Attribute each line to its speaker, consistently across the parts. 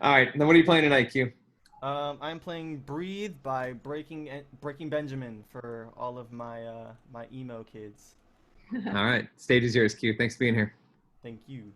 Speaker 1: All right. Then what are you playing tonight, Q?
Speaker 2: I'm playing "Breathe" by Breaking Benjamin for all of my emo kids.
Speaker 1: All right. Stage is yours, Q. Thanks for being here.
Speaker 2: Thank you.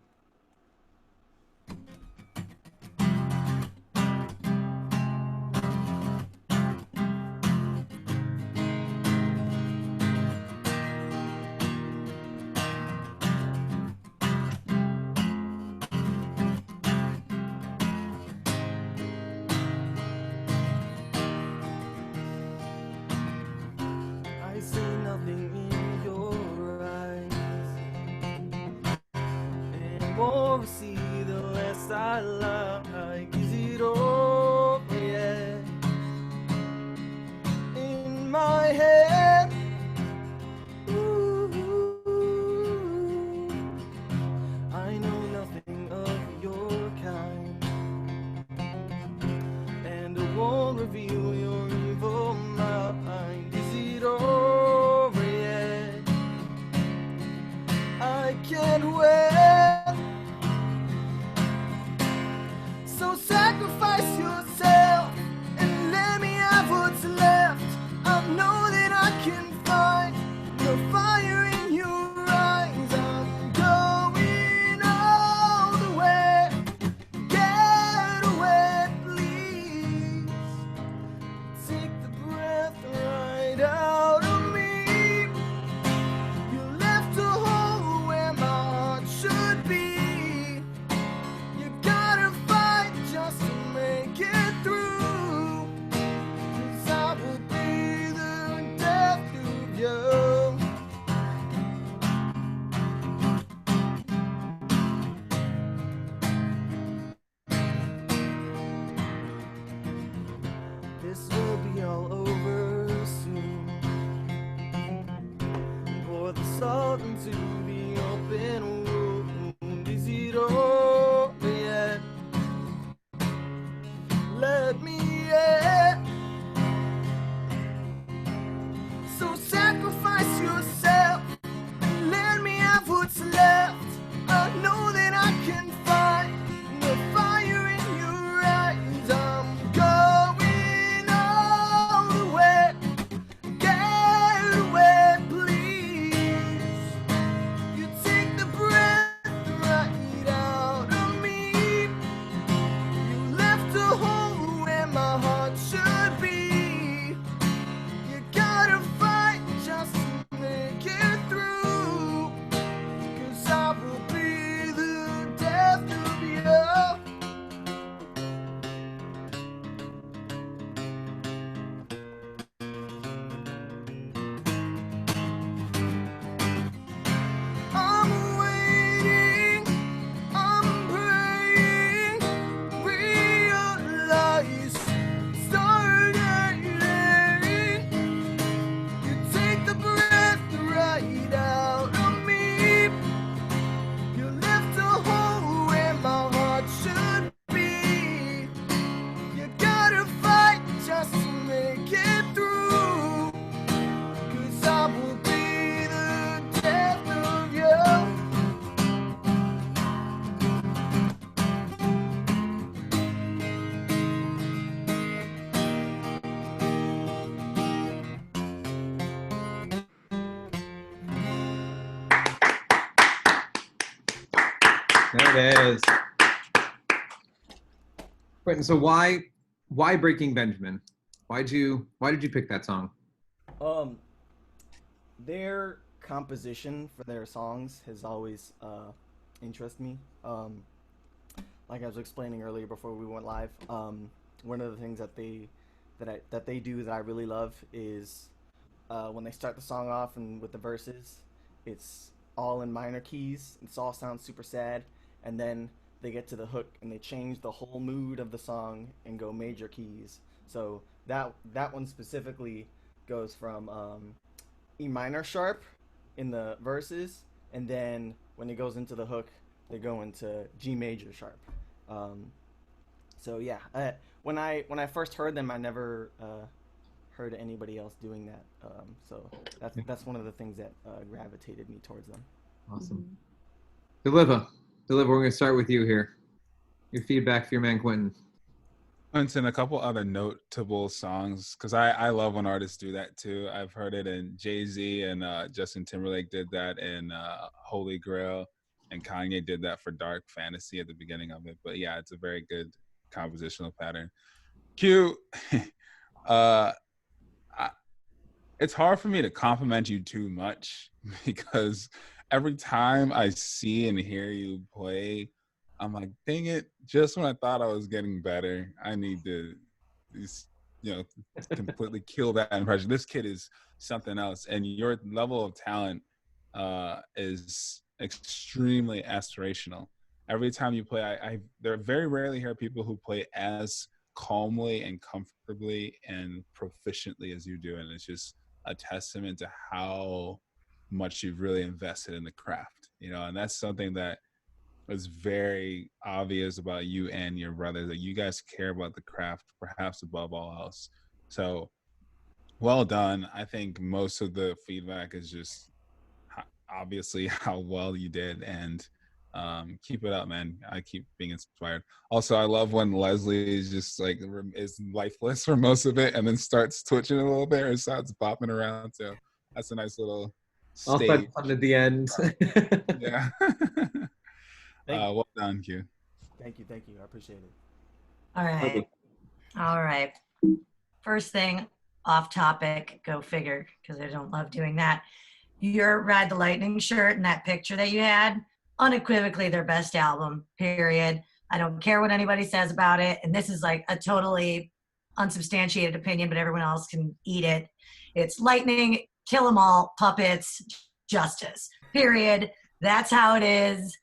Speaker 2: I see nothing in your eyes, and more I see, the less I like. Is it over yet? In my head, ooh, I know nothing of your kind, and it won't reveal your evil mind. Is it over yet? I can't wait. So sacrifice yourself and let me have what's left. I know that I can find the fire in your eyes. I'm going all the way. Get away, please. Take the breath right out of me. You left a hole where my heart should be. You gotta fight just to make it through. 'Cause I will be the death of you. This will be all over soon. Pour the salt into the open wound. Is it over yet? Let me in. So sacrifice yourself and let me have what's left. I know that I can find the fire in your eyes. I'm going all the way. Get away, please. You take the breath right out of me. You left a hole where my heart should be. You gotta fight just to make it through. 'Cause I will be the death of you. I'm waiting, I'm praying, realize, starting. You take the breath right out of me. You left a hole where my heart should be. You gotta fight just to make it through. 'Cause I will be the death of you.
Speaker 1: There it is. Quentin, so why Breaking Benjamin? Why did you pick that song?
Speaker 2: Um, their composition for their songs has always interested me. Like I was explaining earlier before we went live, one of the things that they do that I really love is when they start the song off and with the verses, it's all in minor keys. It all sounds super sad, and then they get to the hook and they change the whole mood of the song and go major keys. So that one specifically goes from E minor sharp in the verses, and then when it goes into the hook, they go into G major sharp. Um, so yeah, when I first heard them, I never heard anybody else doing that. So that's one of the things that gravitated me towards them.
Speaker 1: Awesome. Deliva, we're going to start with you here. Your feedback for your man Quinton.
Speaker 3: And a couple other notable songs, because I love when artists do that too. I've heard it in Jay-Z and Justin Timberlake did that in Holy Grail, and Kanye did that for Dark Fantasy at the beginning of it. But yeah, it's a very good compositional pattern. Q, I, it's hard for me to compliment you too much because every time I see and hear you play, I'm like, dang it, just when I thought I was getting better, I need to, completely kill that impression. This kid is something else. And your level of talent is extremely aspirational. Every time you play, I there very rarely hear people who play as calmly and comfortably and proficiently as you do. And it's just a testament to how much you've really invested in the craft, and that's something that was very obvious about you and your brother, that you guys care about the craft perhaps above all else. So well done. I think most of the feedback is just obviously how well you did, and keep it up, man. I keep being inspired. Also, I love when Leslie is just like is lifeless for most of it and then starts twitching a little bit or starts bopping around. So that's a nice little
Speaker 1: Also
Speaker 3: stage.
Speaker 1: fun at the end.
Speaker 3: Yeah. Well done, Q.
Speaker 2: Thank you. I appreciate it.
Speaker 4: All right. All right. First thing, off topic, go figure, because I don't love doing that. Your Ride the Lightning shirt and that picture that you had, unequivocally their best album, period. I don't care what anybody says about it. And this is like a totally unsubstantiated opinion, but everyone else can eat it. It's lightning, kill 'em all, puppets, justice, period. That's how it is.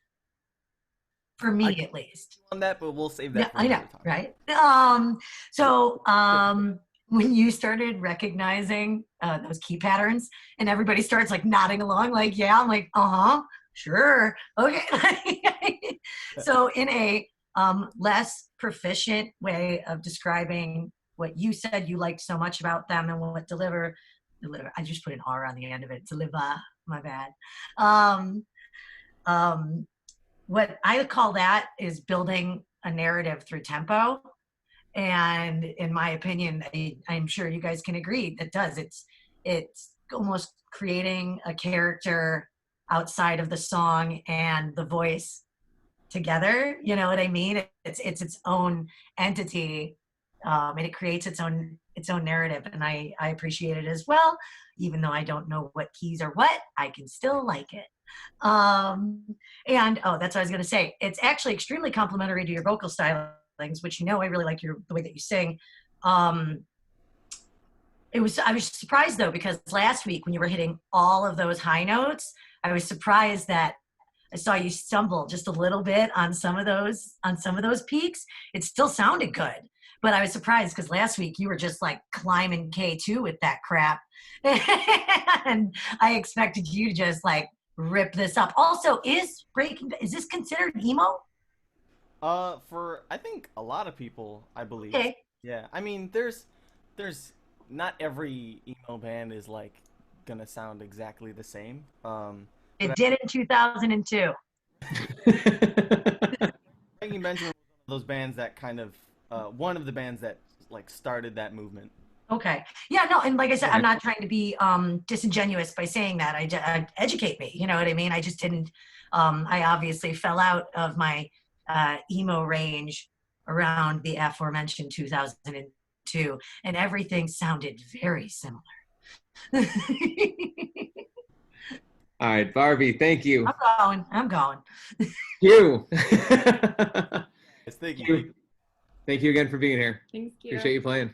Speaker 4: For me, at least.
Speaker 2: On that, but we'll save that.
Speaker 4: Yeah, I know, right? When you started recognizing those key patterns, and everybody starts like nodding along, like, yeah, I'm like, sure, okay. So, in a less proficient way of describing what you said you liked so much about them and what deliver. I just put an R on the end of it. Deliver, my bad. What I call that is building a narrative through tempo. And in my opinion, I'm sure you guys can agree, that does. It's almost creating a character outside of the song and the voice together. You know what I mean? It's its own entity, and it creates its own narrative. And I appreciate it as well. Even though I don't know what keys are what, I can still like it. And that's what I was going to say. It's actually extremely complimentary to your vocal stylings, which I really like the way that you sing. I was surprised though, because last week when you were hitting all of those high notes, I was surprised that I saw you stumble just a little bit on some of those peaks. It still sounded good, but I was surprised because last week you were just like climbing K2 with that crap. And I expected you to just like rip this up. Also, is this considered emo?
Speaker 2: For I think a lot of people, I believe.
Speaker 4: Okay.
Speaker 2: Yeah, I mean, there's not every emo band is like gonna sound exactly the same.
Speaker 4: It did in 2002.
Speaker 2: Breaking Benjamin was one of those bands that kind of one of the bands that like started that movement.
Speaker 4: Okay. Yeah, no, and like I said, I'm not trying to be disingenuous by saying that. I educate me, you know what I mean? I just didn't, I obviously fell out of my emo range around the aforementioned 2002, and everything sounded very similar.
Speaker 1: All right, Barbie, thank you.
Speaker 4: I'm going.
Speaker 1: You.
Speaker 2: Thank you.
Speaker 1: Thank you again for being here.
Speaker 5: Thanks, Kira.
Speaker 1: Appreciate you playing.